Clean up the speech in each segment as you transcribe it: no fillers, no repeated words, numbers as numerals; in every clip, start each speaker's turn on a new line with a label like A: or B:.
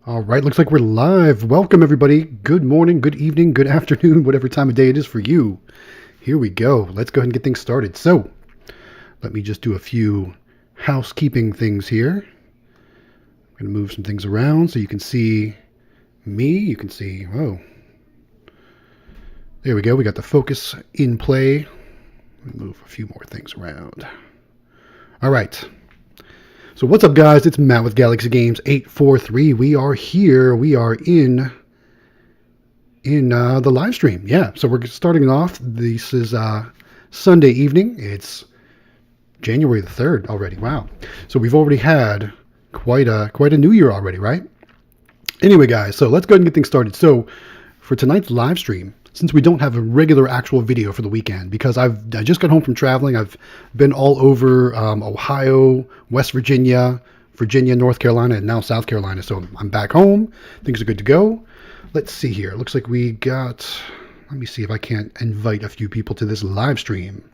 A: All right, looks like we're live. Welcome, everybody. Good morning, good evening, good afternoon, whatever time of day it is for you. Here we go. Let's go ahead and get things started. So, let me just do a few housekeeping things here. I'm going to move some things around so you can see me. You can see, oh, there we go. We got the focus in play. Let me move a few more things around. All right. So what's up, guys? It's Matt with Galaxy Games 843. We are here. We are in the live stream. Yeah. So we're starting it off. This is Sunday evening. It's January the 3rd already. Wow. So we've already had quite a new year already, right? Anyway, guys. So let's go ahead and get things started. So for tonight's live stream, since we don't have a regular actual video for the weekend, because I just got home from traveling. I've been all over Ohio, West Virginia, North Carolina, and now South Carolina. So I'm back home. Things are good to go. Let's see here. It looks like we got, let me see if I can't invite a few people to this live stream.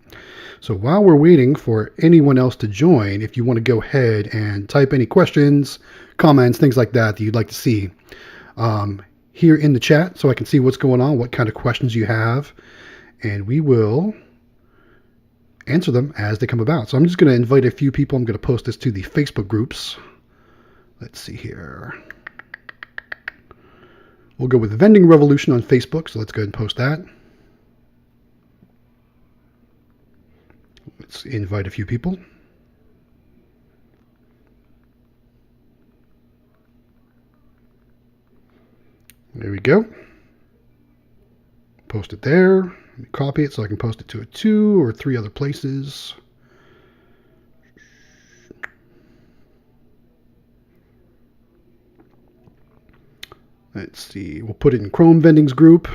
A: So while we're waiting for anyone else to join, if you want to go ahead and type any questions, comments, things like that you'd like to see, here in the chat so I can see what's going on, what kind of questions you have, and we will answer them as they come about. So I'm just going to invite a few people. I'm going to post this to the Facebook groups. Let's see here. We'll go with Vending Revolution on Facebook, so let's go ahead and post that. Let's invite a few people. There we go. Post it there. Let me copy it so I can post it to 2 or 3 other places. Let's see. We'll put it in Chrome Vending's group.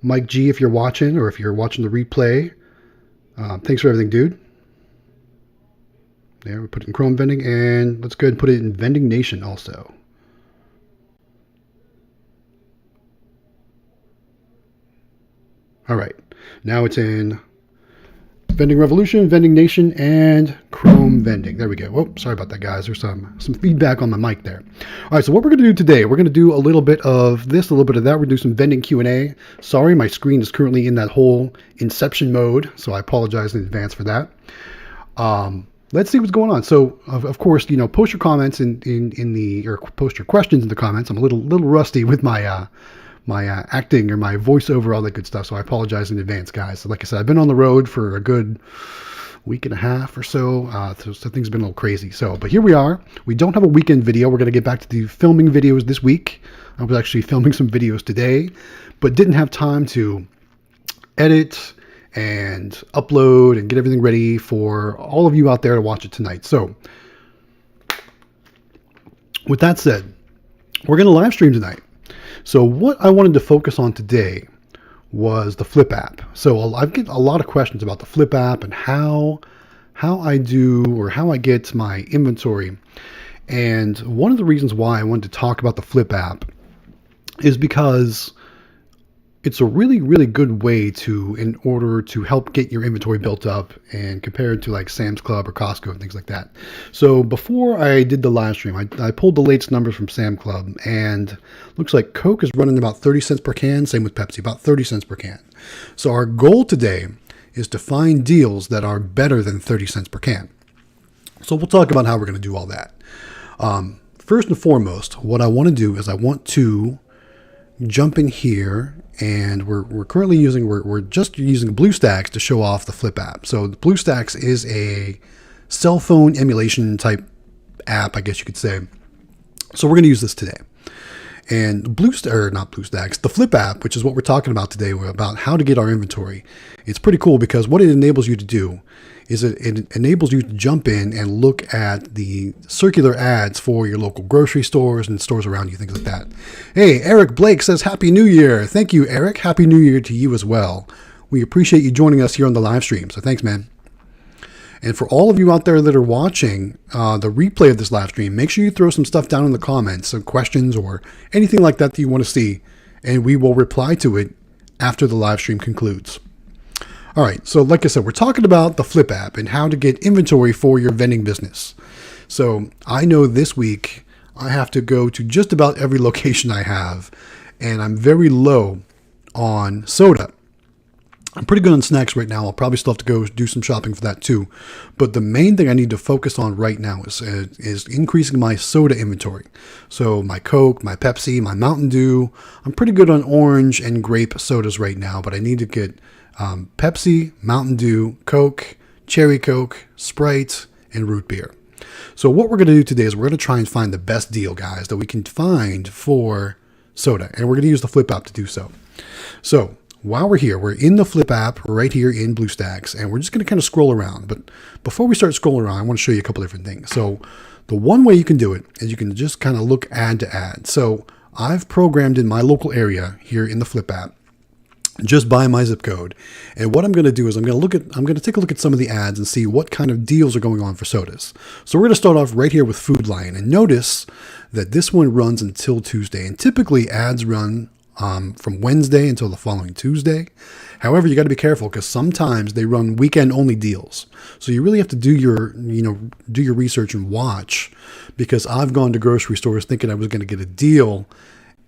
A: Mike G, if you're watching, or if you're watching the replay, thanks for everything, dude. There, we put it in Chrome Vending, and let's go ahead and put it in Vending Nation also. All right, now it's in Vending Revolution, Vending Nation, and Chrome Vending. There we go. Oh, sorry about that, guys. There's some feedback on my mic there. All right, so what we're going to do today, we're going to do a little bit of this, a little bit of that. We're going to do some vending Q&A. Sorry, my screen is currently in that whole inception mode, so I apologize in advance for that. Let's see what's going on. So, of course, post your comments or post your questions in the comments. I'm a little rusty with my acting or my voiceover, all that good stuff. So I apologize in advance, guys. So like I said, I've been on the road for a good week and a half or so. So things have been a little crazy. But here we are. We don't have a weekend video. We're going to get back to the filming videos this week. I was actually filming some videos today, but didn't have time to edit and upload and get everything ready for all of you out there to watch it tonight. So with that said, we're going to live stream tonight. So what I wanted to focus on today was the FLIPP app. So I've get a lot of questions about the FLIPP app and how I do or how I get my inventory. And one of the reasons why I wanted to talk about the FLIPP app is because it's a really, really good way in order to help get your inventory built up and compared to like Sam's Club or Costco and things like that. So before I did the live stream, I pulled the latest numbers from Sam Club, and looks like Coke is running about 30 cents per can. Same with Pepsi, about 30 cents per can. So our goal today is to find deals that are better than 30 cents per can. So we'll talk about how we're going to do all that. First and foremost, what I want to do is I want to jump in here, and we're just using BlueStacks to show off the FLIPP app. So the BlueStacks is a cell phone emulation type app, I guess you could say. So we're going to use this today. And the FLIPP app, which is what we're talking about today, about how to get our inventory. It's pretty cool because what it enables you to do is it enables you to jump in and look at the circular ads for your local grocery stores and stores around you, things like that. Hey, Eric Blake says Happy New Year. Thank you, Eric. Happy New Year to you as well. We appreciate you joining us here on the live stream. So thanks, man. And for all of you out there that are watching the replay of this live stream, make sure you throw some stuff down in the comments, some questions or anything like that you want to see, and we will reply to it after the live stream concludes. All right, so like I said, we're talking about the FLIPP app and how to get inventory for your vending business. So I know this week I have to go to just about every location I have, and I'm very low on soda. I'm pretty good on snacks right now. I'll probably still have to go do some shopping for that too. But the main thing I need to focus on right now is increasing my soda inventory. So my Coke, my Pepsi, my Mountain Dew. I'm pretty good on orange and grape sodas right now, but I need to get Pepsi, Mountain Dew, Coke, Cherry Coke, Sprite, and root beer. So what we're going to do today is we're going to try and find the best deal, guys, that we can find for soda. And we're going to use the Flip app to do so. So while we're here, we're in the Flip app right here in BlueStacks, and we're just going to kind of scroll around. But before we start scrolling around, I want to show you a couple different things. So the one way you can do it is you can just kind of look ad to ad. So I've programmed in my local area here in the Flip app just by my zip code. And what I'm going to do is I'm going to take a look at some of the ads and see what kind of deals are going on for sodas. So we're going to start off right here with Food Lion, and notice that this one runs until Tuesday. And typically ads run from Wednesday until the following Tuesday. However, you got to be careful because sometimes they run weekend only deals. So you really have to do your research and watch, because I've gone to grocery stores thinking I was going to get a deal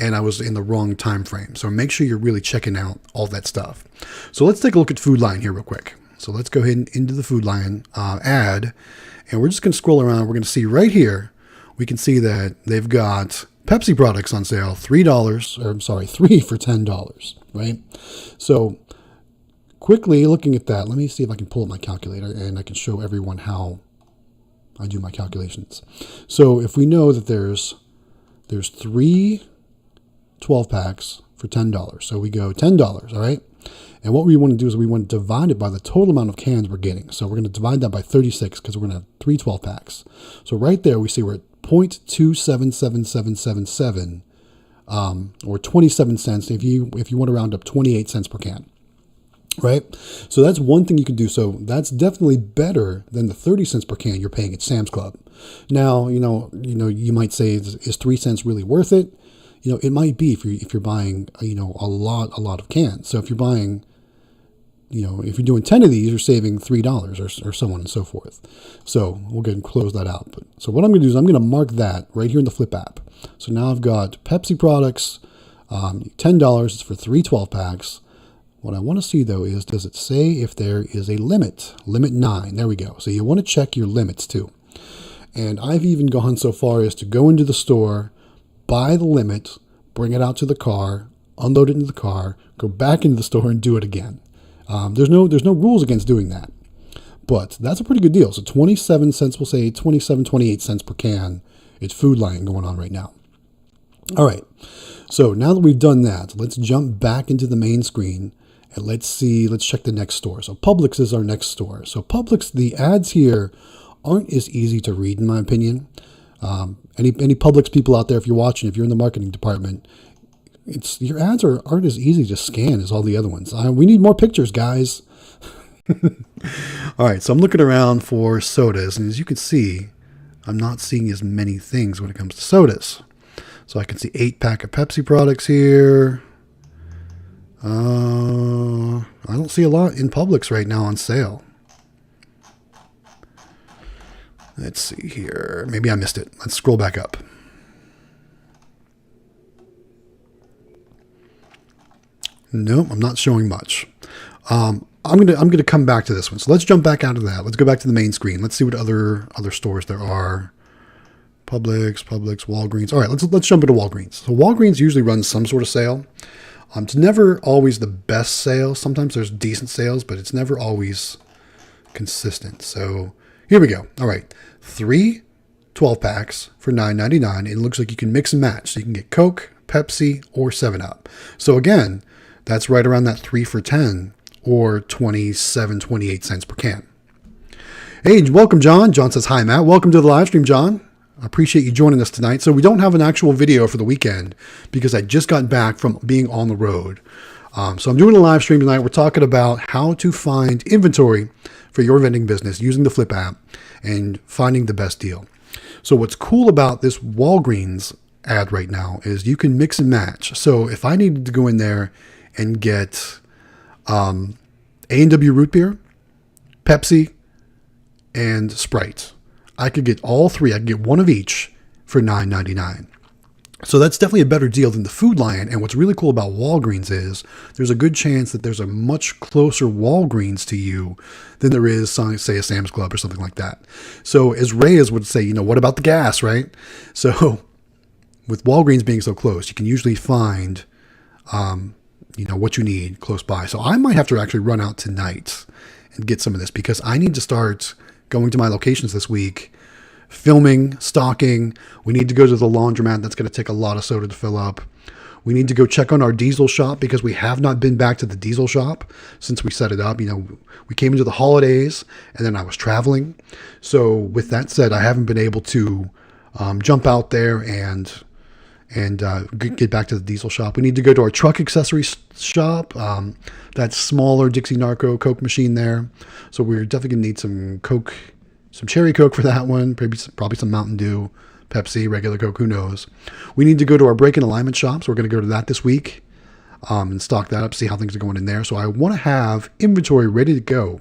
A: and I was in the wrong time frame. So make sure you're really checking out all that stuff. So let's take a look at Food Lion here real quick. So let's go ahead and into the Food Lion ad, and we're just going to scroll around. We're going to see right here, we can see that they've got Pepsi products on sale, three for $10, right? So quickly looking at that, let me see if I can pull up my calculator and I can show everyone how I do my calculations. So if we know that there's 3 12 packs for $10, so we go $10, all right? And what we want to do is we want to divide it by the total amount of cans we're getting. So we're going to divide that by 36 because we're going to have 3 12 packs. So right there we see we're at 0.277777, or 27 cents if you want to round up 28 cents per can, right? So that's one thing you can do. So that's definitely better than the 30 cents per can you're paying at Sam's Club. Now, you might say, is 3 cents really worth it? It might be if you're buying, a lot of cans. So if you're buying, if you're doing 10 of these, you're saving $3 or so on and so forth. So we'll go ahead and close that out. So what I'm going to do is I'm going to mark that right here in the Flip app. So now I've got Pepsi products, $10 is for 3 12 packs. What I want to see though is, does it say if there is a limit 9? There we go. So you want to check your limits too. And I've even gone so far as to go into the store, buy the limit, bring it out to the car, unload it into the car, go back into the store and do it again. There's no rules against doing that, but that's a pretty good deal. So 27 cents, we'll say 27, 28 cents per can. It's Food Lion going on right now. All right. So now that we've done that, let's jump back into the main screen and let's check the next store. So Publix is our next store. So Publix, the ads here aren't as easy to read in my opinion. Any Publix people out there, if you're watching, if you're in the marketing department, your ads aren't as easy to scan as all the other ones. We need more pictures, guys. All right, so I'm looking around for sodas, and as you can see, I'm not seeing as many things when it comes to sodas. So I can see 8-pack of Pepsi products here. I don't see a lot in Publix right now on sale. Let's see here. Maybe I missed it. Let's scroll back up. Nope, I'm not showing much. I'm gonna come back to this one. So let's jump back out of that. Let's go back to the main screen. Let's see what other stores there are. Publix, Walgreens. All right, let's jump into Walgreens. So Walgreens usually runs some sort of sale. It's never always the best sale. Sometimes there's decent sales, but it's never always consistent. So here we go. All right, 3 12 packs for $9.99. It looks like you can mix and match. So you can get Coke, Pepsi, or 7-Up. So again, that's right around that 3 for $10 or 27, 28 cents per can. Hey, welcome, John. John says, hi, Matt. Welcome to the live stream, John. I appreciate you joining us tonight. So we don't have an actual video for the weekend because I just got back from being on the road. So I'm doing a live stream tonight. We're talking about how to find inventory for your vending business using the Flip app and finding the best deal. So what's cool about this Walgreens ad right now is you can mix and match. So if I needed to go in there and get A&W root beer, Pepsi, and Sprite, I could get all 3. I could get one of each for $9.99. So that's definitely a better deal than the Food Lion. And what's really cool about Walgreens is there's a good chance that there's a much closer Walgreens to you than there is, say, a Sam's Club or something like that. So as Reyes would say, what about the gas, right? So with Walgreens being so close, you can usually find, what you need close by. So I might have to actually run out tonight and get some of this because I need to start going to my locations this week, filming, stocking. We need to go to the laundromat. That's going to take a lot of soda to fill up. We need to go check on our diesel shop because we have not been back to the diesel shop since we set it up. We came into the holidays and then I was traveling. So with that said, I haven't been able to jump out there and get back to the diesel shop. We need to go to our truck accessories shop. That smaller Dixie Narco Coke machine there. So we're definitely going to need some Coke, some cherry Coke for that one, probably some Mountain Dew, Pepsi, regular Coke, who knows. We need to go to our break and alignment shop, so we're going to go to that this week and stock that up, see how things are going in there. So I want to have inventory ready to go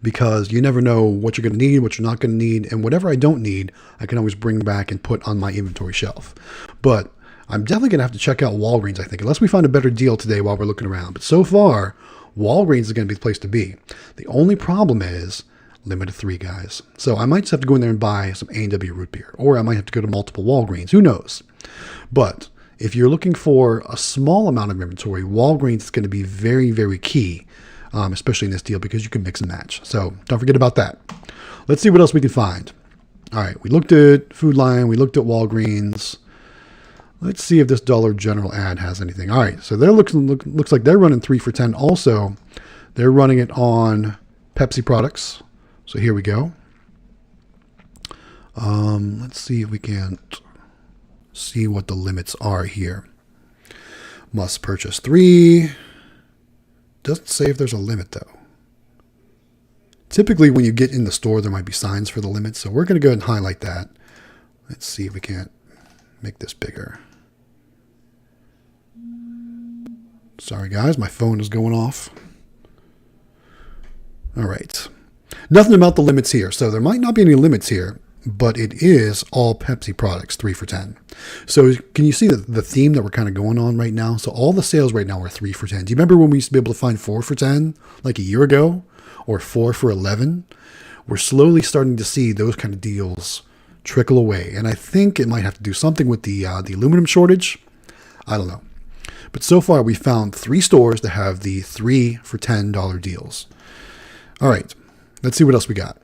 A: because you never know what you're going to need, what you're not going to need, and whatever I don't need, I can always bring back and put on my inventory shelf. But I'm definitely going to have to check out Walgreens, I think, unless we find a better deal today while we're looking around. But so far, Walgreens is going to be the place to be. The only problem is limit of 3, guys. So I might just have to go in there and buy some A&W root beer, or I might have to go to multiple Walgreens. Who knows? But if you're looking for a small amount of inventory, Walgreens is going to be very, very key, especially in this deal because you can mix and match. So don't forget about that. Let's see what else we can find. All right, we looked at Food Lion, we looked at Walgreens. Let's see if this Dollar General ad has anything. All right, so looks like they're running 3 for $10. Also, they're running it on Pepsi products. So here we go. Let's see if we can see what the limits are here. Must purchase 3. Doesn't say if there's a limit though. Typically when you get in the store, there might be signs for the limits. So we're going to go ahead and highlight that. Let's see if we can't make this bigger. Sorry guys, my phone is going off. All right. Nothing about the limits here. So there might not be any limits here, but it is all Pepsi products, 3 for $10. So can you see the theme that we're kind of going on right now? So all the sales right now are 3 for $10. Do you remember when we used to be able to find 4 for $10 like a year ago, or 4 for $11? We're slowly starting to see those kind of deals trickle away. And I think it might have to do something with the aluminum shortage. I don't know. But so far we found 3 stores that have the 3 for $10 deals. All right. Let's see what else we got.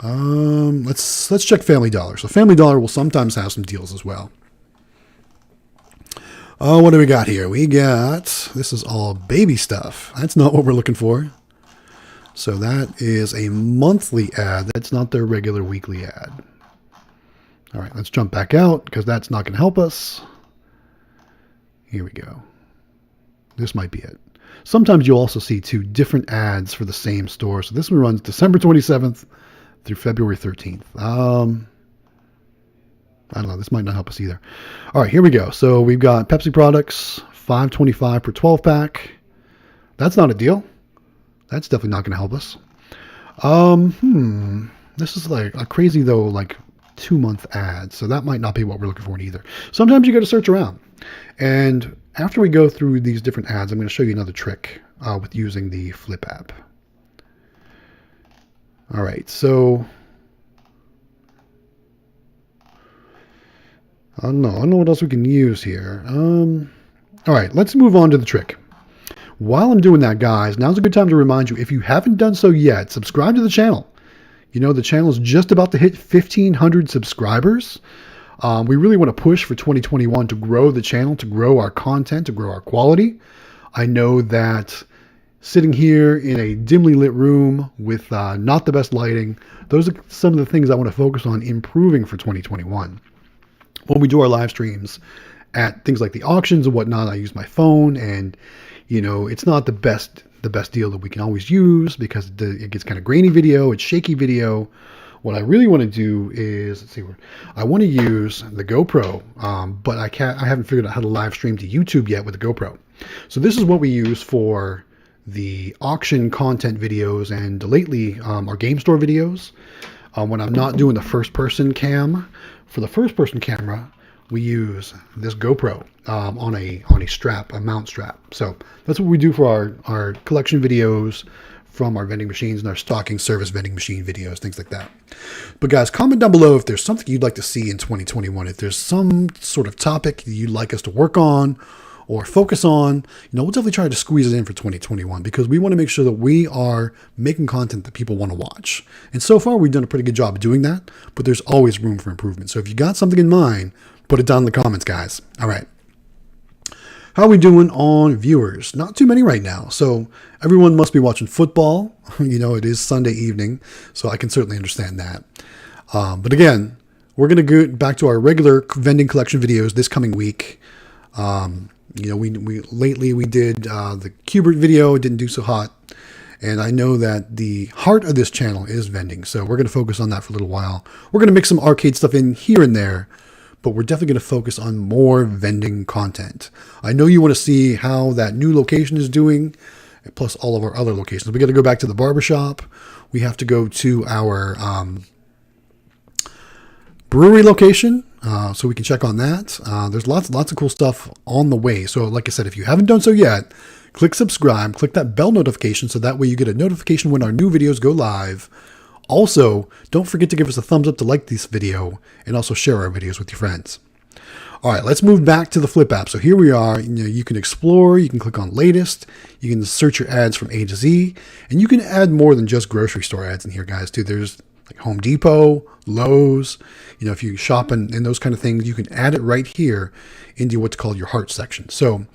A: Let's check Family Dollar. So Family Dollar will sometimes have some deals as well. Oh, what do we got here? This is all baby stuff. That's not what we're looking for. So that is a monthly ad. That's not their regular weekly ad. All right, let's jump back out because that's not going to help us. Here we go. This might be it. Sometimes you'll also see 2 different ads for the same store. So this one runs December 27th through February 13th. I don't know. This might not help us either. All right, here we go. So we've got Pepsi products, $5.25 per 12-pack. That's not a deal. That's definitely not going to help us. This is like a crazy, though, like 2-month ad. So that might not be what we're looking for either. Sometimes you got to search around. And after we go through these different ads, I'm going to show you another trick with using the FLIPP app. All right, so I don't know what else we can use here. All right, let's move on to the trick. While I'm doing that, guys, now's a good time to remind you, if you haven't done so yet, subscribe to the channel. The channel is just about to hit 1,500 subscribers. We really want to push for 2021 to grow the channel, to grow our content, to grow our quality. I know that sitting here in a dimly lit room with not the best lighting, those are some of the things I want to focus on improving for 2021. When we do our live streams at things like the auctions and whatnot, I use my phone, and it's not the best deal that we can always use because it gets kind of grainy video, it's shaky video. What I really want to do is, I want to use the GoPro, but I haven't figured out how to live stream to YouTube yet with the GoPro. So this is what we use for the auction content videos and lately our game store videos. when I'm not doing the first person cam. For the first person camera, we use this GoPro on a strap, a mount strap. So that's what we do for our collection videos from our vending machines and our stocking service vending machine videos, things like that. But guys, comment down below if there's something you'd like to see in 2021. If there's some sort of topic you'd like us to work on or focus on, we'll definitely try to squeeze it in for 2021 because we want to make sure that we are making content that people want to watch. And so far, we've done a pretty good job of doing that, but there's always room for improvement. So if you got something in mind, put it down in the comments, guys. All right. How are we doing on viewers? Not too many right now. So everyone must be watching football. It is Sunday evening, so I can certainly understand that. But again, we're going to go back to our regular vending collection videos this coming week. We lately we did the Cubert video. It didn't do so hot. And I know that the heart of this channel is vending. So we're going to focus on that for a little while. We're going to mix some arcade stuff in here and there, but we're definitely going to focus on more vending content. I know you want to see how that new location is doing, plus all of our other locations. We got to go back to the barbershop. We have to go to our brewery location, so we can check on that. There's lots of cool stuff on the way. So like I said, if you haven't done so yet, click subscribe, click that bell notification so that way you get a notification when our new videos go live. Also, don't forget to give us a thumbs up to like this video and also share our videos with your friends. All right, let's move back to the Flip app. So here we are. You can explore, you can click on latest, you can search your ads from A to Z, and you can add more than just grocery store ads in here, guys, too. There's like Home Depot, Lowe's, if you shop and those kind of things, you can add it right here into what's called your heart section. So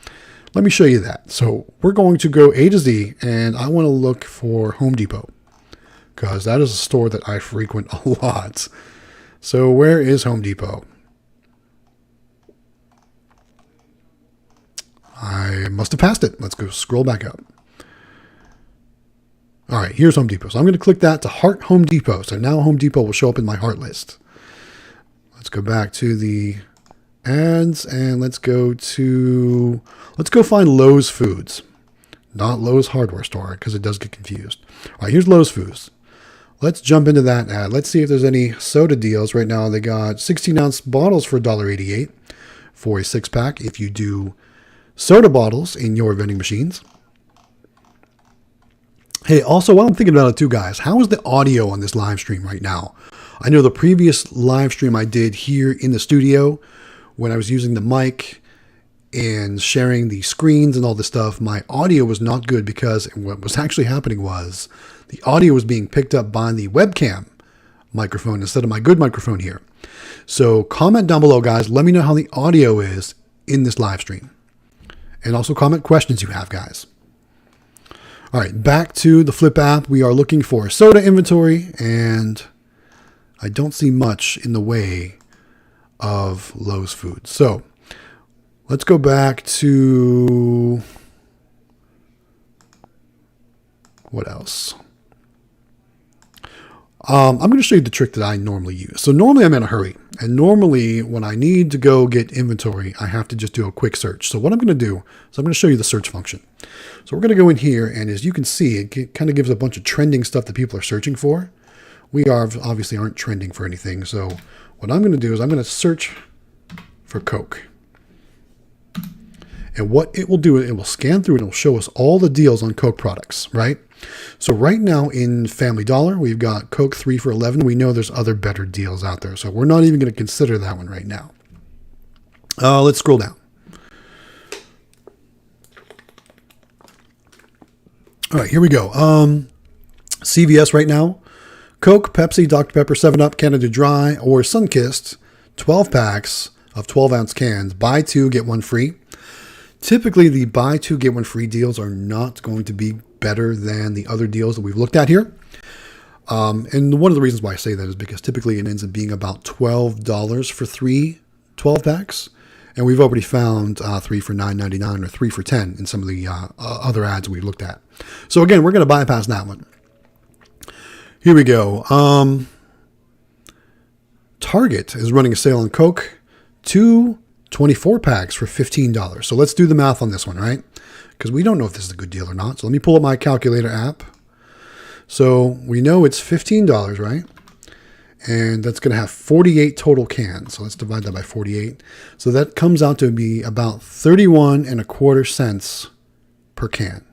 A: let me show you that. So we're going to go A to Z, and I want to look for Home Depot, because that is a store that I frequent a lot. So where is Home Depot? I must have passed it. Let's go scroll back up. All right, here's Home Depot. So I'm going to click that to Heart Home Depot. So now Home Depot will show up in my heart list. Let's go back to the ads and let's go find Lowe's Foods. Not Lowe's Hardware Store, because it does get confused. All right, here's Lowe's Foods. Let's jump into that ad. Let's see if there's any soda deals. Right now, they got 16-ounce bottles for $1.88 for a 6-pack if you do soda bottles in your vending machines. Hey, also, while I'm thinking about it too, guys, how is the audio on this live stream right now? I know the previous live stream I did here in the studio, when I was using the mic and sharing the screens and all this stuff, my audio was not good because what was actually happening was the audio was being picked up by the webcam microphone instead of my good microphone here. So comment down below, guys. Let me know how the audio is in this live stream. And also comment questions you have, guys. All right, back to the Flip app. We are looking for soda inventory, and I don't see much in the way of Lowe's Foods. So let's go back to what else? I'm going to show you the trick that I normally use. So normally I'm in a hurry, and normally when I need to go get inventory, I have to just do a quick search. So what I'm going to do is I'm going to show you the search function. So we're going to go in here, and as you can see, it kind of gives a bunch of trending stuff that people are searching for. We obviously aren't trending for anything. So what I'm going to do is I'm going to search for Coke. And what it will do, it will scan through and it will show us all the deals on Coke products, right? So right now in Family Dollar, we've got Coke 3 for $11. We know there's other better deals out there. So we're not even going to consider that one right now. Let's scroll down. All right, here we go. CVS right now. Coke, Pepsi, Dr. Pepper, 7-Up, Canada Dry, or Sunkist, 12 packs of 12-ounce cans. Buy two, get one free. Typically, the buy two, get one free deals are not going to be better than the other deals that we've looked at here. And one of the reasons why I say that is because typically it ends up being about $12 for 3 12 packs. And we've already found 3 for $9.99 or 3 for $10 in some of the other ads we looked at. So again, we're going to bypass that one. Here we go. Target is running a sale on Coke. 2 24 packs for $15. So let's do the math on this one, right? Because we don't know if this is a good deal or not. So let me pull up my calculator app. So we know it's $15, right? and that's going to have 48 total cans. So let's divide that by 48. So that comes out to be about 31 and a quarter cents per can.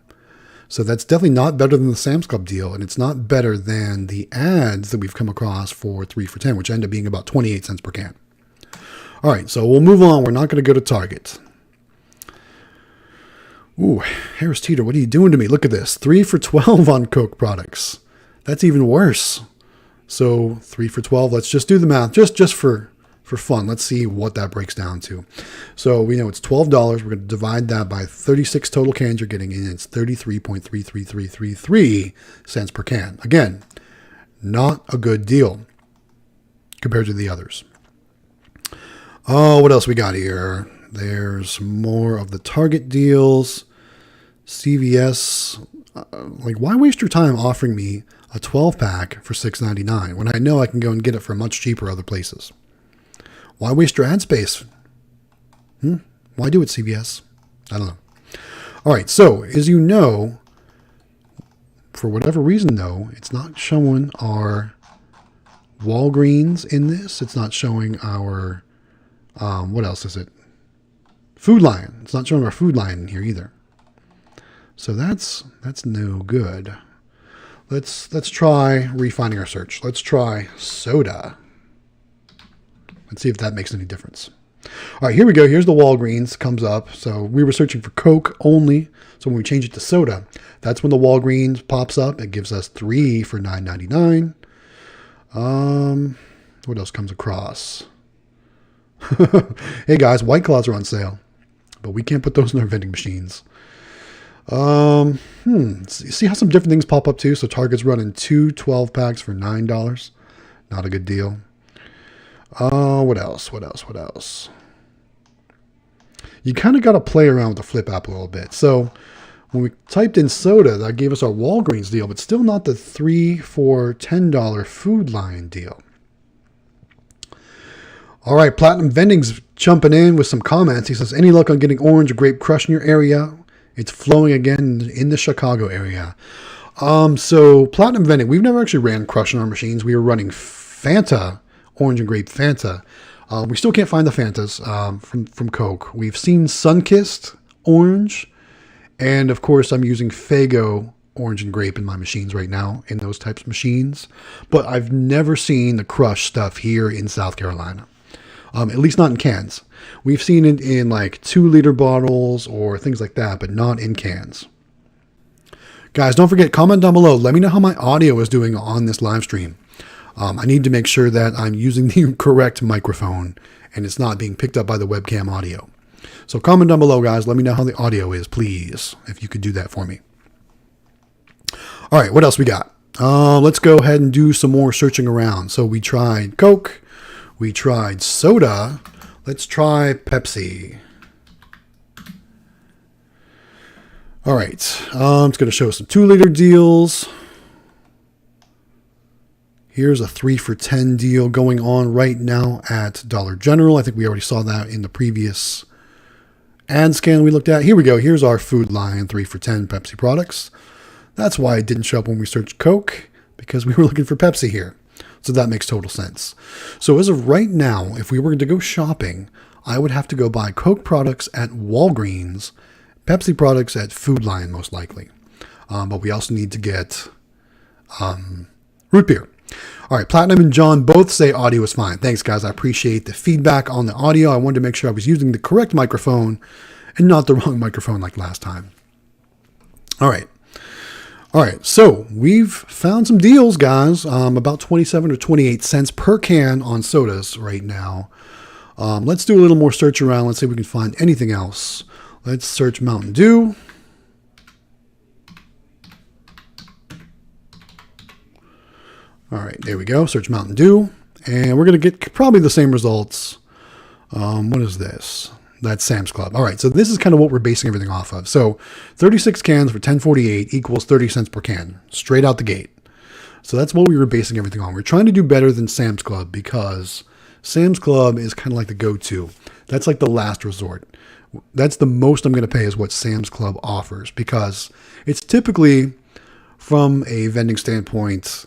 A: So that's definitely not better than the Sam's Club deal, and it's not better than the ads that we've come across for 3 for $10, which end up being about 28 cents per can. All right, so we'll move on. We're not going to go to Target. Ooh, Harris Teeter, what are you doing to me? Look at this. 3 for $12 on Coke products. That's even worse. So 3 for $12. Let's just do the math, just for fun. Let's see what that breaks down to. So we know it's $12. We're going to divide that by 36 total cans you're getting, and it's 33.33333 cents per can. Again, not a good deal compared to the others. Oh, what else we got here? There's more of the Target deals. CVS. Like, why waste your time offering me a 12-pack for $6.99 when I know I can go and get it for much cheaper other places? Why waste your ad space? Why do it, CVS? I don't know. All right, so as you know, for whatever reason, though, it's not showing our Walgreens in this. It's not showing our, what else is it? Food Lion. It's not showing our Food Lion in here either. So that's no good. Let's try refining our search. Let's try soda. Let's see if that makes any difference. All right, here we go. Here's the Walgreens comes up. So we were searching for Coke only. So when we change it to soda, that's when the Walgreens pops up. It gives us 3 for $9.99. What else comes across? Hey guys, White Claws are on sale, but we can't put those in our vending machines. See how some different things pop up too. So Target's running 2 12-packs for $9. Not a good deal. What else? You kind of got to play around with the Flip app a little bit. So when we typed in soda, that gave us our Walgreens deal, but still not the 3 for $10 Food Lion deal. All right, Platinum Vending's jumping in with some comments. He says, any luck on getting Orange or Grape Crush in your area? It's flowing again in the Chicago area. So Platinum Vending, we've never actually ran Crush in our machines. We were running Fanta, Orange and Grape Fanta. We still can't find the Fantas from Coke. We've seen Sunkissed Orange, and of course I'm using Faygo Orange and Grape in my machines right now, in those types of machines. But I've never seen the Crush stuff here in South Carolina. At least not in cans. We've seen it in like 2-liter bottles or things like that, but not in cans. Guys, don't forget, comment down below. Let me know how my audio is doing on this live stream. I need to make sure that I'm using the correct microphone and it's not being picked up by the webcam audio. So comment down below, guys. Let me know how the audio is, please, if you could do that for me. All right, what else we got? Let's go ahead and do some more searching around. So we tried Coke. We tried soda. Let's try Pepsi. All right. It's going to show some 2-liter deals. Here's a 3 for $10 deal going on right now at Dollar General. I think we already saw that in the previous ad scan we looked at. Here we go. Here's our Food Lion 3 for $10 Pepsi products. That's why it didn't show up when we searched Coke, because we were looking for Pepsi here. So that makes total sense. So as of right now, if we were to go shopping, I would have to go buy Coke products at Walgreens, Pepsi products at Food Lion most likely. But we also need to get root beer. All right, Platinum and John both say audio is fine. Thanks, guys. I appreciate the feedback on the audio. I wanted to make sure I was using the correct microphone and not the wrong microphone like last time. All right. So we've found some deals, guys. About 27 or 28 cents per can on sodas right now. Let's do a little more search around. Let's see if we can find anything else. Let's search Mountain Dew. All right, there we go. Search Mountain Dew. And we're going to get probably the same results. What is this? That's Sam's Club. All right, so this is kind of what we're basing everything off of. So 36 cans for $10.48 equals 30 cents per can, straight out the gate. So that's what we were basing everything on. We're trying to do better than Sam's Club because Sam's Club is kind of like the go-to. That's like the last resort. That's the most I'm going to pay is what Sam's Club offers because it's typically, from a vending standpoint,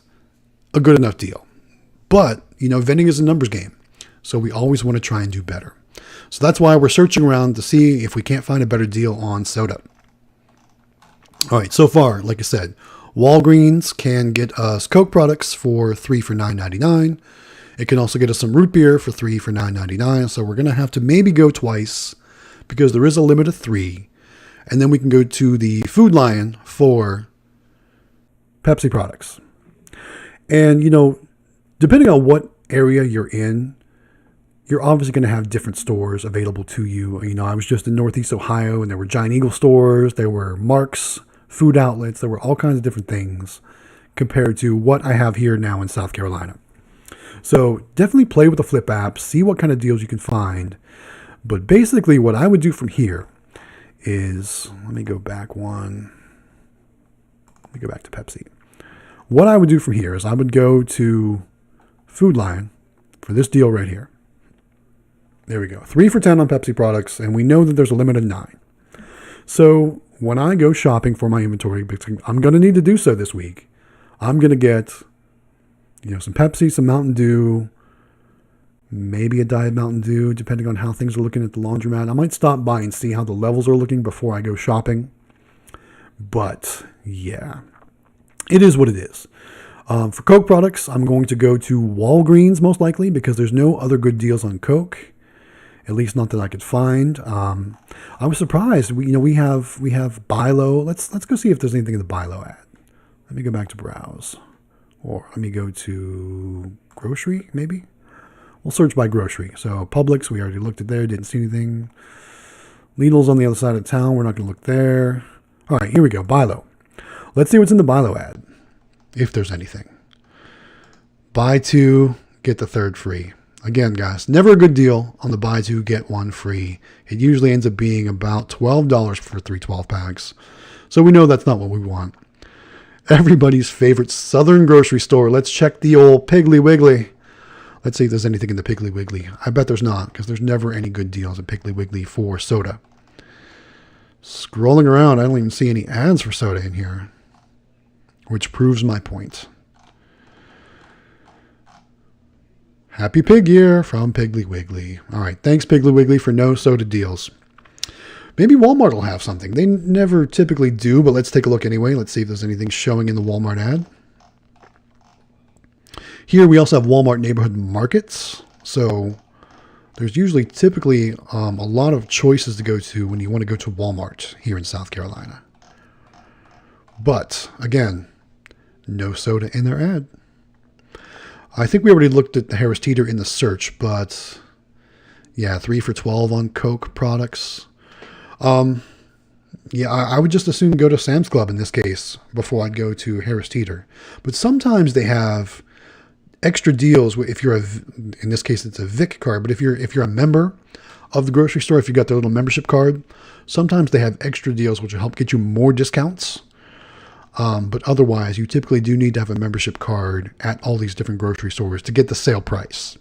A: a good enough deal. But vending is a numbers game. So we always want to try and do better. So that's why we're searching around to see if we can't find a better deal on soda. All right, so far, like I said, Walgreens can get us Coke products for 3 for $9.99. It can also get us some root beer for 3 for $9.99. So we're going to have to maybe go twice because there is a limit of 3. And then we can go to the Food Lion for Pepsi products. And, depending on what area you're in, you're obviously going to have different stores available to you. I was just in Northeast Ohio and there were Giant Eagle stores. There were Mark's food outlets. There were all kinds of different things compared to what I have here now in South Carolina. So definitely play with the Flip app, see what kind of deals you can find. But basically what I would do from here is, let me go back to Pepsi. What I would do from here is I would go to Food Lion for this deal right here. There we go. 3 for $10 on Pepsi products, and we know that there's a limit of 9. So when I go shopping for my inventory, because I'm going to need to do so this week, I'm going to get, some Pepsi, some Mountain Dew, maybe a Diet Mountain Dew, depending on how things are looking at the laundromat. I might stop by and see how the levels are looking before I go shopping. But yeah, it is what it is. For Coke products, I'm going to go to Walgreens most likely because there's no other good deals on Coke. At least not that I could find. I was surprised. We have buy low. Let's go see if there's anything in the buy low ad. Let me go back to browse, or let me go to grocery. Maybe we'll search by grocery. So Publix, we already looked at there. Didn't see anything. Lidl's on the other side of town. We're not going to look there. All right, here we go. Buy low. Let's see what's in the buy low ad, if there's anything. Buy 2, get the 3rd free. Again, guys, never a good deal on the buy 2, get 1 free. It usually ends up being about $12 for 3 12-packs. So we know that's not what we want. Everybody's favorite Southern grocery store. Let's check the old Piggly Wiggly. Let's see if there's anything in the Piggly Wiggly. I bet there's not, because there's never any good deals at Piggly Wiggly for soda. Scrolling around, I don't even see any ads for soda in here, which proves my point. Happy Pig Year from Piggly Wiggly. All right, thanks Piggly Wiggly for no soda deals. Maybe Walmart will have something. They never typically do, but let's take a look anyway. Let's see if there's anything showing in the Walmart ad. Here we also have Walmart neighborhood markets. So there's typically a lot of choices to go to when you want to go to Walmart here in South Carolina. But again, no soda in their ad. I think we already looked at the Harris Teeter in the search, but yeah, 3 for $12 on Coke products. Yeah, I would just assume go to Sam's Club in this case before I'd go to Harris Teeter. But sometimes they have extra deals if you're in this case it's a Vic card, but if you're a member of the grocery store, if you got their little membership card, sometimes they have extra deals which will help get you more discounts. But otherwise, you typically do need to have a membership card at all these different grocery stores to get the sale price.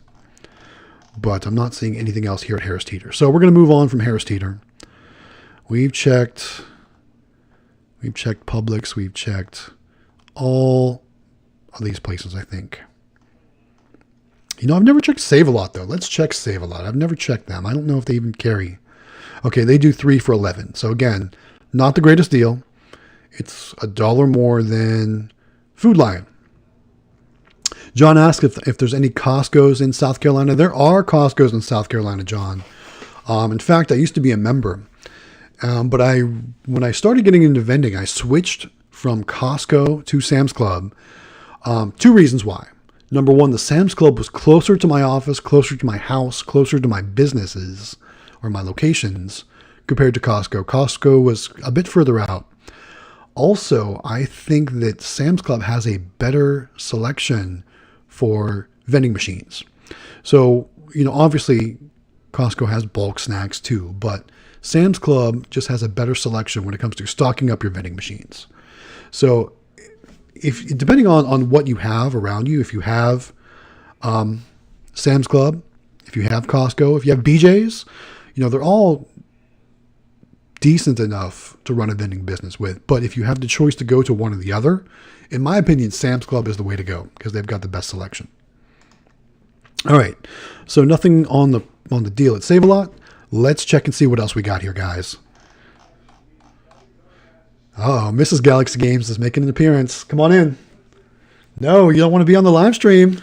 A: But I'm not seeing anything else here at Harris Teeter. So we're going to move on from Harris Teeter. We've checked Publix. We've checked all of these places, I think. I've never checked Save-A-Lot, though. Let's check Save-A-Lot. I've never checked them. I don't know if they even carry. Okay, they do 3 for $11. So again, not the greatest deal. It's $1 more than Food Lion. John asked if there's any Costco's in South Carolina. There are Costco's in South Carolina, John. In fact, I used to be a member. But when I started getting into vending, I switched from Costco to Sam's Club. 2 reasons why. Number 1, the Sam's Club was closer to my office, closer to my house, closer to my businesses or my locations compared to Costco. Costco was a bit further out. Also, I think that Sam's Club has a better selection for vending machines. So, obviously Costco has bulk snacks too, but Sam's Club just has a better selection when it comes to stocking up your vending machines. So if depending on what you have around you, if you have Sam's Club, if you have Costco, if you have BJ's, they're all decent enough to run a vending business with. But if you have the choice to go to one or the other, in my opinion, Sam's Club is the way to go because they've got the best selection. All right. So nothing on the deal at Save-A-Lot. Let's check and see what else we got here, guys. Oh, Mrs. Galaxy Games is making an appearance. Come on in. No, you don't want to be on the live stream.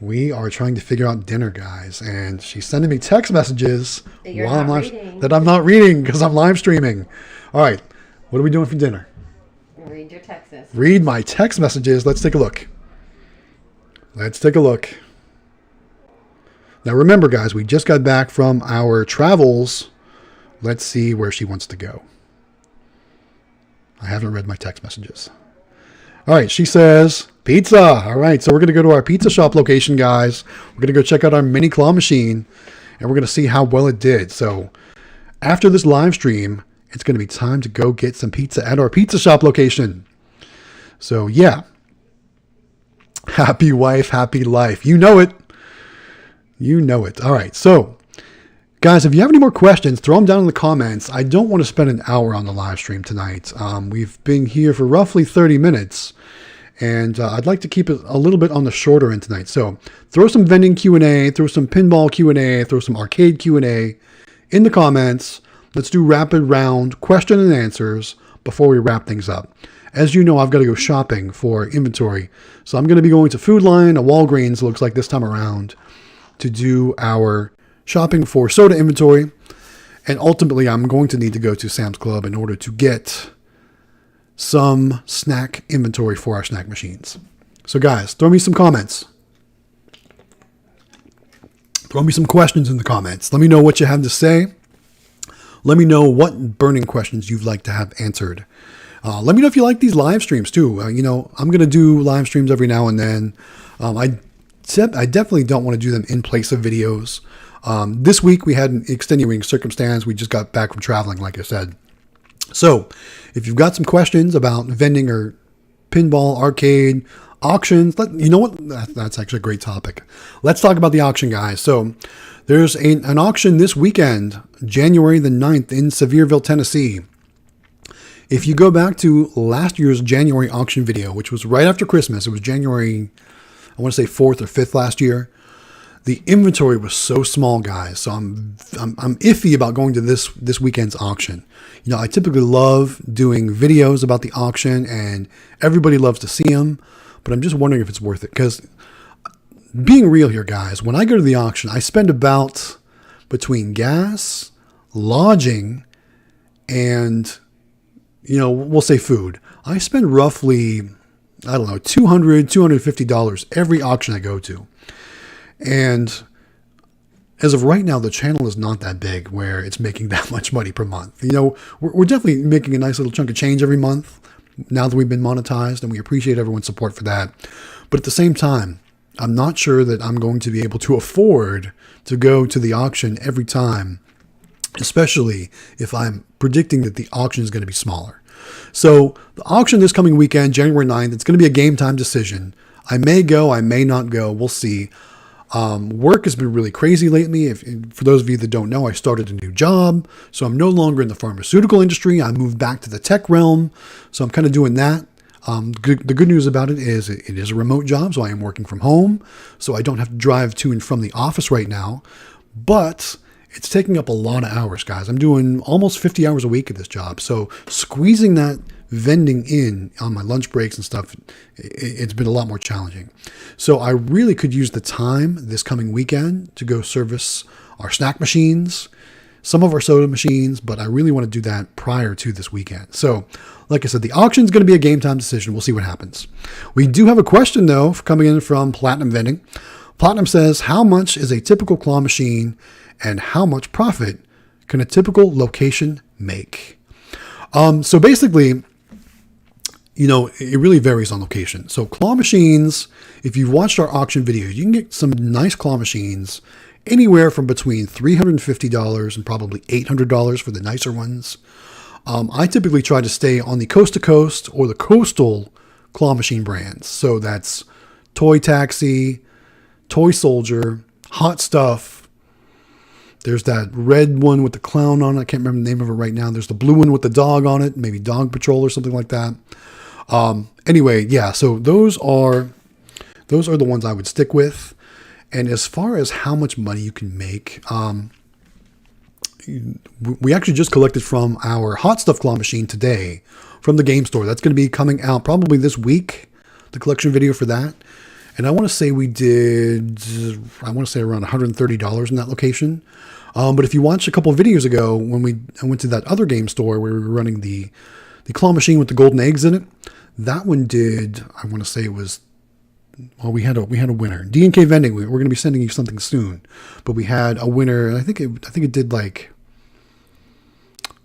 A: We are trying to figure out dinner, guys, and she's sending me text messages that I'm not reading because I'm live streaming. All right, what are we doing for dinner?
B: Read your text messages.
A: Read my text messages. Let's take a look. Now remember, guys, we just got back from our travels. Let's see where she wants to go. I haven't read my text messages. All right, she says pizza. All right, so we're going to go to our pizza shop location, guys. We're going to go check out our mini claw machine, and we're going to see how well it did. So after this live stream, it's going to be time to go get some pizza at our pizza shop location. So yeah, happy wife, happy life. You know it. You know it. All right, so guys, if you have any more questions, throw them down in the comments. I don't want to spend an hour on the live stream tonight. We've been here for roughly 30 minutes, and I'd like to keep it a little bit on the shorter end tonight. So throw some vending Q&A, throw some pinball Q&A, throw some arcade Q&A in the comments. Let's do rapid round question and answers before we wrap things up. As you know, I've got to go shopping for inventory. So I'm going to be going to Food Line, a Walgreens, looks like this time around, to do our shopping for soda inventory, and ultimately I'm going to need to go to Sam's Club in order to get some snack inventory for our snack machines. So guys, throw me some comments. Throw me some questions in the comments. Let me know what you have to say. Let me know what burning questions you'd like to have answered. Let me know if you like these live streams too. I'm going to do live streams every now and then. I definitely don't want to do them in place of videos. This week we had an extenuating circumstance. We just got back from traveling, like I said. So if you've got some questions about vending or pinball, arcade, auctions, you know what? That's actually a great topic. Let's talk about the auction, guys. So there's an auction this weekend, January the 9th in Sevierville, Tennessee. If you go back to last year's January auction video, which was right after Christmas, it was January, I want to say 4th or 5th last year. The inventory was so small, guys. So I'm iffy about going to this weekend's auction. I typically love doing videos about the auction, and everybody loves to see them. But I'm just wondering if it's worth it. Because being real here, guys, when I go to the auction, I spend about between gas, lodging, and we'll say food. I spend roughly, I don't know, $200, $250 every auction I go to. And as of right now, the channel is not that big where it's making that much money per month. We're definitely making a nice little chunk of change every month now that we've been monetized, and we appreciate everyone's support for that. But at the same time, I'm not sure that I'm going to be able to afford to go to the auction every time, especially if I'm predicting that the auction is going to be smaller. So the auction this coming weekend, January 9th, it's going to be a game time decision. I may go, I may not go. We'll see. Work has been really crazy lately. For those of you that don't know, I started a new job. So I'm no longer in the pharmaceutical industry. I moved back to the tech realm. So I'm kind of doing that. The good news about it is it is a remote job. So I am working from home. So I don't have to drive to and from the office right now. But it's taking up a lot of hours, guys. I'm doing almost 50 hours a week at this job. So squeezing that vending in on my lunch breaks and stuff, it's been a lot more challenging. So I really could use the time this coming weekend to go service our snack machines, some of our soda machines, but I really want to do that prior to this weekend. So like I said, the auction is going to be a game time decision. We'll see what happens. We do have a question though coming in from Platinum Vending. Platinum says, how much is a typical claw machine and how much profit can a typical location make? So basically, it really varies on location. So claw machines, if you've watched our auction videos, you can get some nice claw machines anywhere from between $350 and probably $800 for the nicer ones. I typically try to stay on the coast to coast or the coastal claw machine brands. So that's Toy Taxi, Toy Soldier, Hot Stuff. There's that red one with the clown on it. I can't remember the name of it right now. There's the blue one with the dog on it, maybe Dog Patrol or something like that. Anyway, yeah, so those are the ones I would stick with. And as far as how much money you can make, we actually just collected from our hot stuff claw machine today from the game store. That's going to be coming out probably this week, the collection video for that. And I want to say we did, around $130 in that location. But if you watched a couple of videos ago when I went to that other game store where we were running the claw machine with the golden eggs in it, that one did, I want to say it was, well, we had a winner. D&K Vending, we're going to be sending you something soon. But we had a winner, and I think it did like,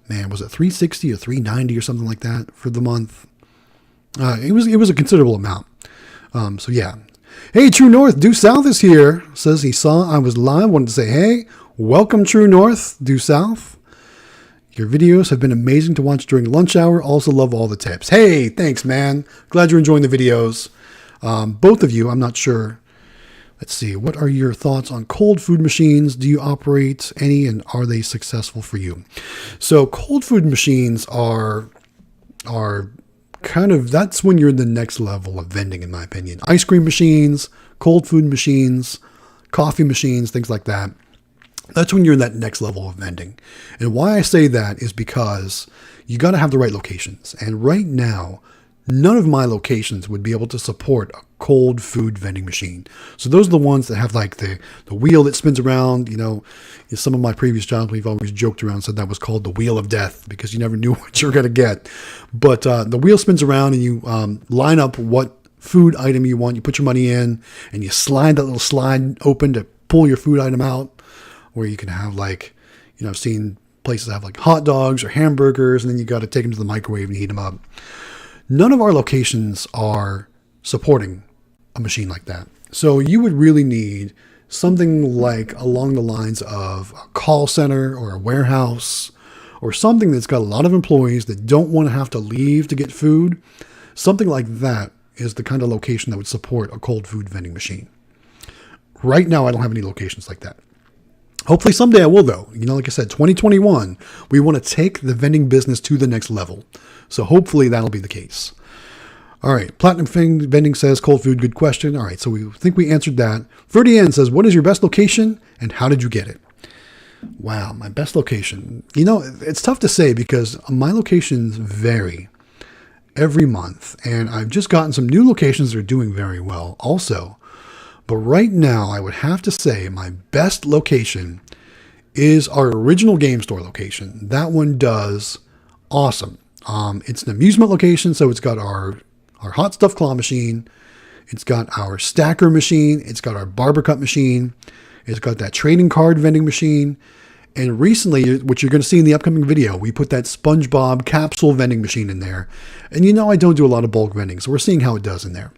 A: man, was it $360 or $390 or something like that for the month? It was a considerable amount. So yeah. Hey, True North, Due South is here. Says he saw I was live. Wanted to say, hey, welcome, True North, Due South. Your videos have been amazing to watch during lunch hour. Also love all the tips. Hey, thanks, man. Glad you're enjoying the videos. Both of you, I'm not sure. Let's see. What are your thoughts on cold food machines? Do you operate any, and are they successful for you? So cold food machines are kind of, that's when you're in the next level of vending, in my opinion. Ice cream machines, cold food machines, coffee machines, things like that. That's when you're in that next level of vending. And why I say that is because you got to have the right locations. And right now, none of my locations would be able to support a cold food vending machine. So those are the ones that have like the wheel that spins around. You know, in some of my previous jobs, we've always joked around, said that was called the wheel of death because you never knew what you were going to get. But the wheel spins around and you line up what food item you want. You put your money in and you slide that little slide open to pull your food item out, where you can have like, you know, I've seen places have like hot dogs or hamburgers, and then you got to take them to the microwave and heat them up. None of our locations are supporting a machine like that. So you would really need something like along the lines of a call center or a warehouse or something that's got a lot of employees that don't want to have to leave to get food. Something like that is the kind of location that would support a cold food vending machine. Right now, I don't have any locations like that. Hopefully someday I will, though. You know, like I said, 2021, we want to take the vending business to the next level. So hopefully that'll be the case. All right. Platinum Vending says, cold food, good question. All right. So we think we answered that. Ferdian says, what is your best location and how did you get it? Wow. My best location. You know, it's tough to say because my locations vary every month. And I've just gotten some new locations that are doing very well also. But right now, I would have to say my best location is our original game store location. That one does awesome. It's an amusement location, so it's got our hot stuff claw machine. It's got our stacker machine. It's got our barber cut machine. It's got that trading card vending machine. And recently, which you're going to see in the upcoming video, we put that SpongeBob capsule vending machine in there. And you know I don't do a lot of bulk vending, so we're seeing how it does in there.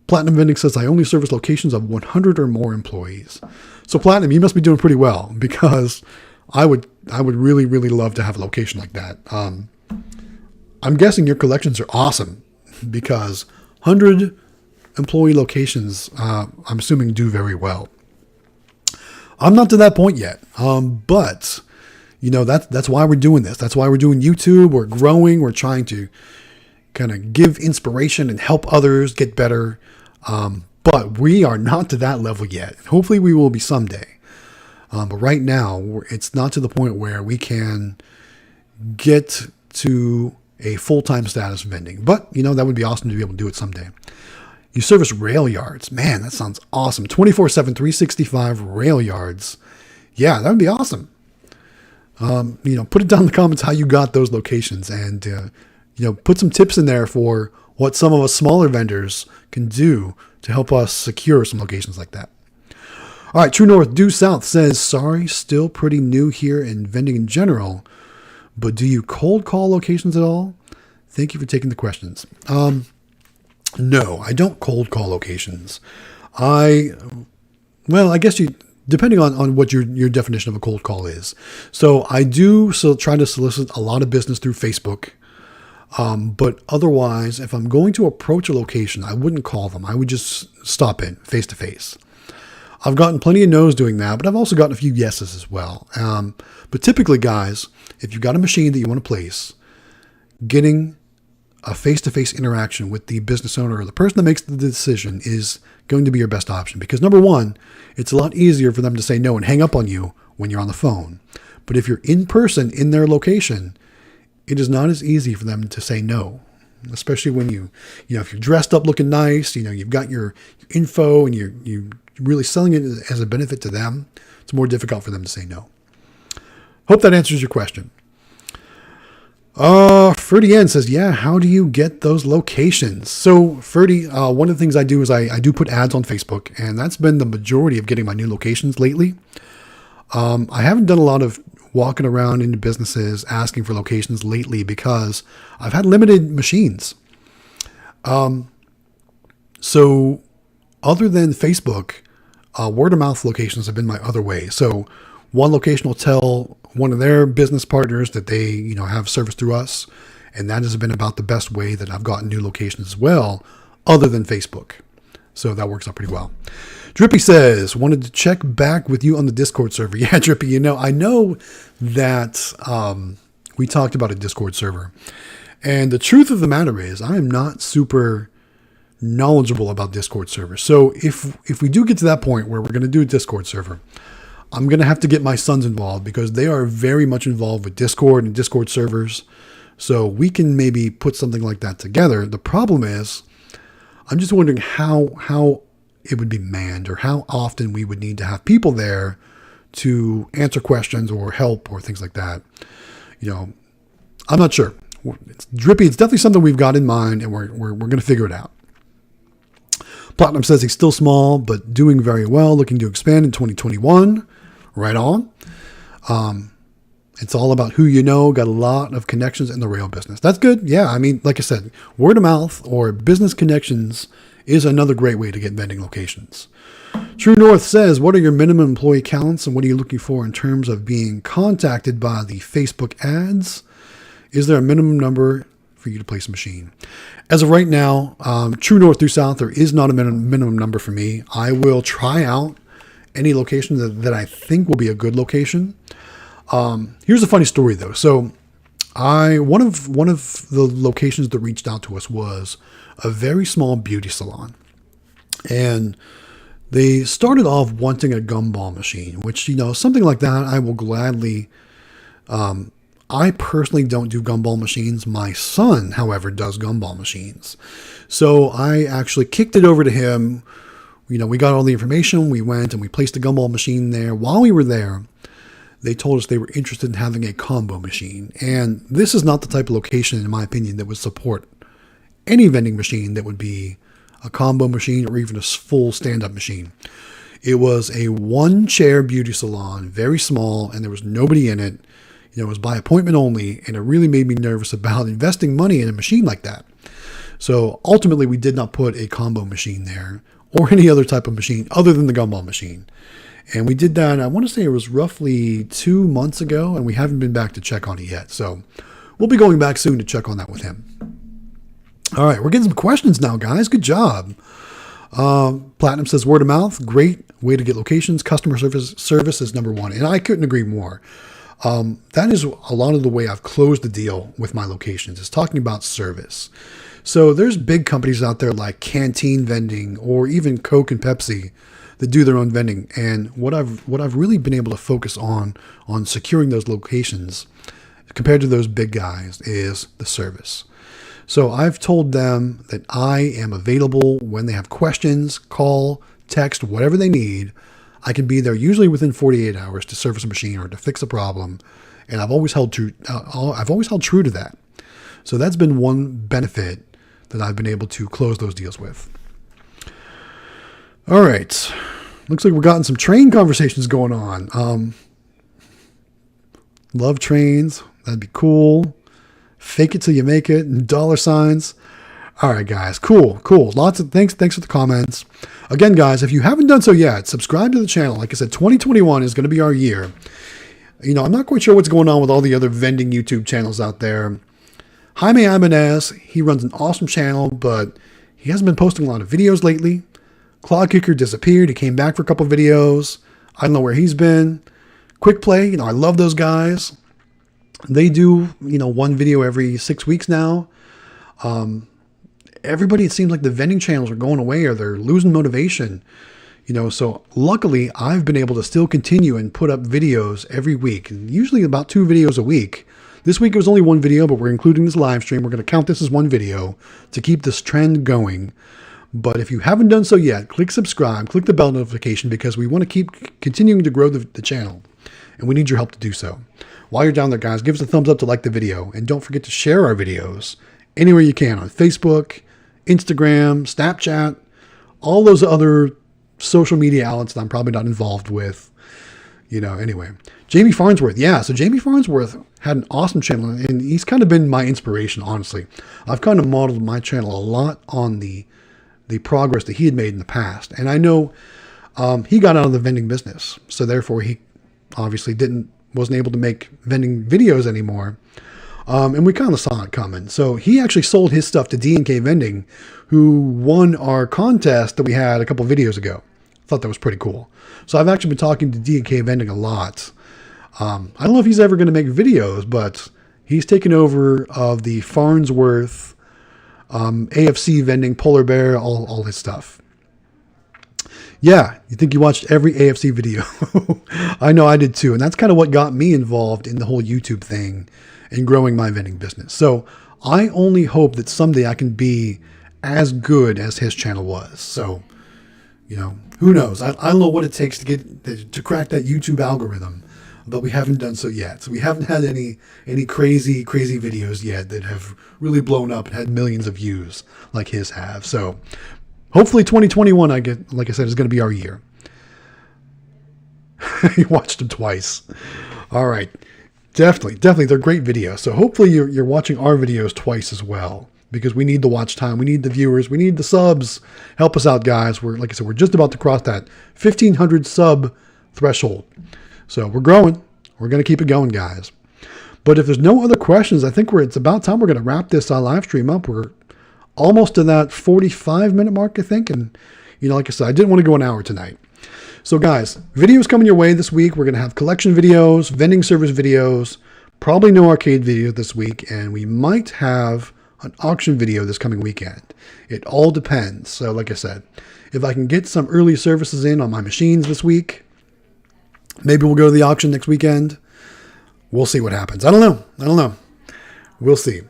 A: Platinum Vending says, I only service locations of 100 or more employees. So Platinum, you must be doing pretty well because I would really, really love to have a location like that. I'm guessing your collections are awesome because 100 employee locations, I'm assuming, do very well. I'm not to that point yet, but you know that's why we're doing this. That's why we're doing YouTube. We're growing. We're trying to kind of give inspiration and help others get better. But we are not to that level yet. Hopefully we will be someday. But right now it's not to the point where we can get to a full-time status vending. But, you know, that would be awesome to be able to do it someday. You service rail yards. Man, that sounds awesome. 24/7, 365 rail yards. Yeah, that would be awesome. You know, put it down in the comments how you got those locations and, you know, put some tips in there for what some of us smaller vendors can do to help us secure some locations like that. All right, True North Due South says, sorry, still pretty new here in vending in general, but do you cold call locations at all? Thank you for taking the questions. No, I don't cold call locations. I guess depending on what your definition of a cold call is. So I do try to solicit a lot of business through Facebook. But otherwise, if I'm going to approach a location, I wouldn't call them. I would just stop in face to face. I've gotten plenty of no's doing that, but I've also gotten a few yeses as well. But typically, guys, if you've got a machine that you want to place, getting a face-to-face interaction with the business owner or the person that makes the decision is going to be your best option. Because number one, it's a lot easier for them to say no and hang up on you when you're on the phone. But if you're in person in their location, it is not as easy for them to say no, especially when if you're dressed up looking nice, you've got your info and you're really selling it as a benefit to them. It's more difficult for them to say no. Hope that answers your question. Ferdy N says, yeah, how do you get those locations? So Ferdy, one of the things I do is I do put ads on Facebook, and that's been the majority of getting my new locations lately. I haven't done a lot of walking around into businesses asking for locations lately because I've had limited machines. So other than Facebook, word of mouth locations have been my other way. So one location will tell one of their business partners that they, have service through us. And that has been about the best way that I've gotten new locations as well, other than Facebook. So that works out pretty well. Drippy says, wanted to check back with you on the Discord server. Yeah, Drippy, I know that we talked about a Discord server. And the truth of the matter is I am not super knowledgeable about Discord servers. So if we do get to that point where we're going to do a Discord server, I'm going to have to get my sons involved because they are very much involved with Discord and Discord servers. So we can maybe put something like that together. The problem is, I'm just wondering how it would be manned or how often we would need to have people there to answer questions or help or things like that. I'm not sure. It's Drippy. It's definitely something we've got in mind, and we're going to figure it out. Platinum says he's still small, but doing very well, looking to expand in 2021. Right on. It's all about who you know, got a lot of connections in the rail business. That's good. Yeah, like I said, word of mouth or business connections is another great way to get vending locations. True North says, what are your minimum employee counts and what are you looking for in terms of being contacted by the Facebook ads? Is there a minimum number for you to place a machine? As of right now, True North through South, there is not a minimum number for me. I will try out any location that I think will be a good location. Here's a funny story though. So one of the locations that reached out to us was a very small beauty salon. And they started off wanting a gumball machine, which, something like that I will gladly, I personally don't do gumball machines. My son, however, does gumball machines. So I actually kicked it over to him. We got all the information. We went and we placed a gumball machine there. While we were there, they told us they were interested in having a combo machine. And this is not the type of location, in my opinion, that would support any vending machine that would be a combo machine or even a full stand-up machine. It was a one-chair beauty salon, very small, and there was nobody in it. It was by appointment only, and it really made me nervous about investing money in a machine like that. So ultimately, we did not put a combo machine there or any other type of machine other than the gumball machine. And we did that, I want to say it was roughly 2 months ago, and we haven't been back to check on it yet. So we'll be going back soon to check on that with him. All right, we're getting some questions now, guys. Good job. Platinum says word of mouth, great way to get locations. Customer service is number one. And I couldn't agree more. That is a lot of the way I've closed the deal with my locations, is talking about service. So there's big companies out there like Canteen Vending or even Coke and Pepsi that do their own vending. And what I've really been able to focus on securing those locations compared to those big guys is the service. So I've told them that I am available when they have questions, call, text, whatever they need. I can be there usually within 48 hours to service a machine or to fix a problem. And I've always held true to that. So that's been one benefit that I've been able to close those deals with. All right. Looks like we're gotten some train conversations going on. Love trains. That'd be cool. Fake it till you make it. And dollar signs. All right, guys. Cool. Lots of thanks. Thanks for the comments. Again, guys, if you haven't done so yet, subscribe to the channel. Like I said, 2021 is going to be our year. I'm not quite sure what's going on with all the other vending YouTube channels out there. Jaime Ibanez, he runs an awesome channel, but he hasn't been posting a lot of videos lately. Claw Kicker disappeared. He came back for a couple videos. I don't know where he's been. Quick Play, I love those guys. They do, one video every 6 weeks now. Everybody, it seems like the vending channels are going away or they're losing motivation. So luckily I've been able to still continue and put up videos every week, usually about 2 videos a week. This week it was only 1 video, but we're including this live stream. We're going to count this as 1 video to keep this trend going. But if you haven't done so yet, click subscribe, click the bell notification, because we want to keep continuing to grow the channel, and we need your help to do so. While you're down there, guys, give us a thumbs up to like the video, and don't forget to share our videos anywhere you can on Facebook, Instagram, Snapchat, all those other social media outlets that I'm probably not involved with. Anyway. Jamie Farnsworth. Yeah, so Jamie Farnsworth had an awesome channel, and he's kind of been my inspiration, honestly. I've kind of modeled my channel a lot on the progress that he had made in the past. And I know he got out of the vending business, so therefore he obviously wasn't able to make vending videos anymore. And we kind of saw it coming. So he actually sold his stuff to D&K Vending, who won our contest that we had a couple videos ago. I thought that was pretty cool. So I've actually been talking to D&K Vending a lot. I don't know if he's ever going to make videos, but he's taken over of the Farnsworth, AFC Vending, Polar Bear, all his stuff. Yeah, you think you watched every AFC video. I know I did too. And that's kind of what got me involved in the whole YouTube thing and growing my vending business. So I only hope that someday I can be as good as his channel was. So, who knows? I don't know what it takes to crack that YouTube algorithm, but we haven't done so yet. So we haven't had any crazy videos yet that have really blown up and had millions of views like his have. So hopefully 2021, like I said, is going to be our year. You watched them twice. All right. Definitely. They're great videos. So hopefully you're watching our videos twice as well, because we need the watch time. We need the viewers. We need the subs. Help us out, guys. Like I said, we're just about to cross that 1,500 sub threshold. So we're growing. We're going to keep it going, guys. But if there's no other questions, I think it's about time we're going to wrap this live stream up. We're almost to that 45-minute mark, I think. And, like I said, I didn't want to go an hour tonight. So, guys, videos coming your way this week. We're going to have collection videos, vending service videos, probably no arcade video this week, and we might have an auction video this coming weekend. It all depends. So, like I said, if I can get some early services in on my machines this week, maybe we'll go to the auction next weekend. We'll see what happens. I don't know. We'll see.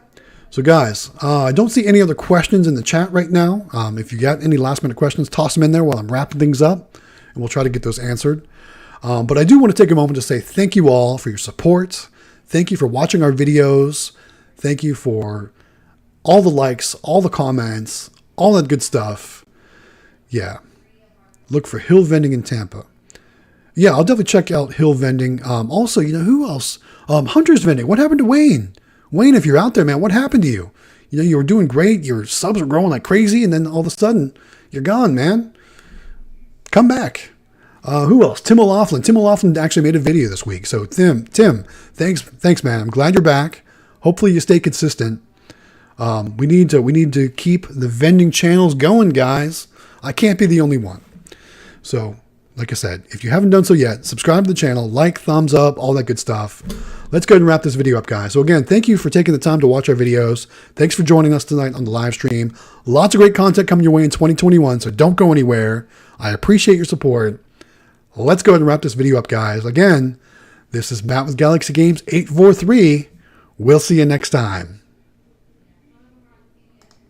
A: So, guys, I don't see any other questions in the chat right now. If you got any last-minute questions, toss them in there while I'm wrapping things up, and we'll try to get those answered. But I do want to take a moment to say thank you all for your support. Thank you for watching our videos. Thank you for all the likes, all the comments, all that good stuff. Yeah. Look for Hill Vending in Tampa. Yeah, I'll definitely check out Hill Vending. Also, who else? Hunter's Vending. What happened to Wayne? Wayne, if you're out there, man, what happened to you? You were doing great. Your subs were growing like crazy, and then all of a sudden, you're gone, man. Come back. Who else? Tim O'Laughlin. Tim O'Laughlin actually made a video this week. So Tim, thanks, man. I'm glad you're back. Hopefully you stay consistent. We need to keep the vending channels going, guys. I can't be the only one. So, like I said, if you haven't done so yet, subscribe to the channel, like, thumbs up, all that good stuff. Let's go ahead and wrap this video up, guys. So again, thank you for taking the time to watch our videos. Thanks for joining us tonight on the live stream. Lots of great content coming your way in 2021, so don't go anywhere. I appreciate your support. Let's go ahead and wrap this video up, guys. Again, this is Matt with Galaxy Games 843. We'll see you next time.